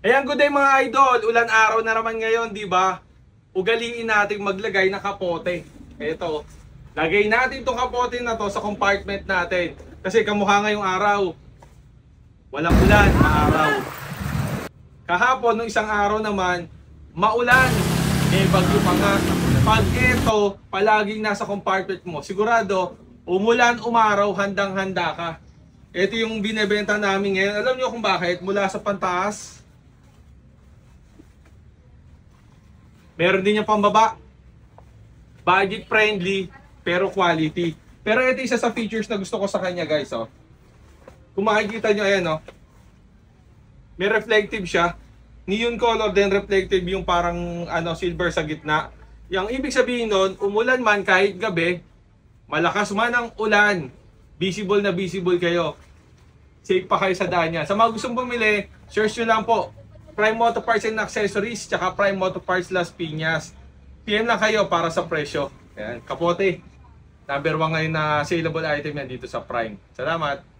Ayan, good day mga idol. Ulan araw na naman ngayon, di ba? Ugaliin natin maglagay ng kapote. Ito. Lagay natin itong kapote na to sa compartment natin. Kasi kamukha ngayong araw. Walang ulan, maaraw. Kahapon, nung isang araw naman, maulan. Bagyo pa nga. Pag ito, palaging nasa compartment mo, sigurado, umulan, umaraw, handang-handa ka. Ito yung binebenta namin ngayon. Alam niyo kung bakit? Mula sa pantaas. Meron din yung pambaba. Budget friendly, pero quality. Pero ito isa sa features na gusto ko sa kanya, guys. Oh. Kung makikita nyo, ayan. Oh. May reflective siya. Neon color din, reflective yung parang silver sa gitna. Yung ibig sabihin nun, umulan man kahit gabi, malakas man ang ulan, visible na visible kayo. Safe pa kayo sa daan niya. Sa mga gustong bumili, search nyo lang po. Prime Motor Parts and Accessories, tsaka Prime Motor Parts Las Piñas. PM lang kayo para sa presyo. Ayan, kapote. Number 1 ngayon na saleable item yan dito sa Prime. Salamat!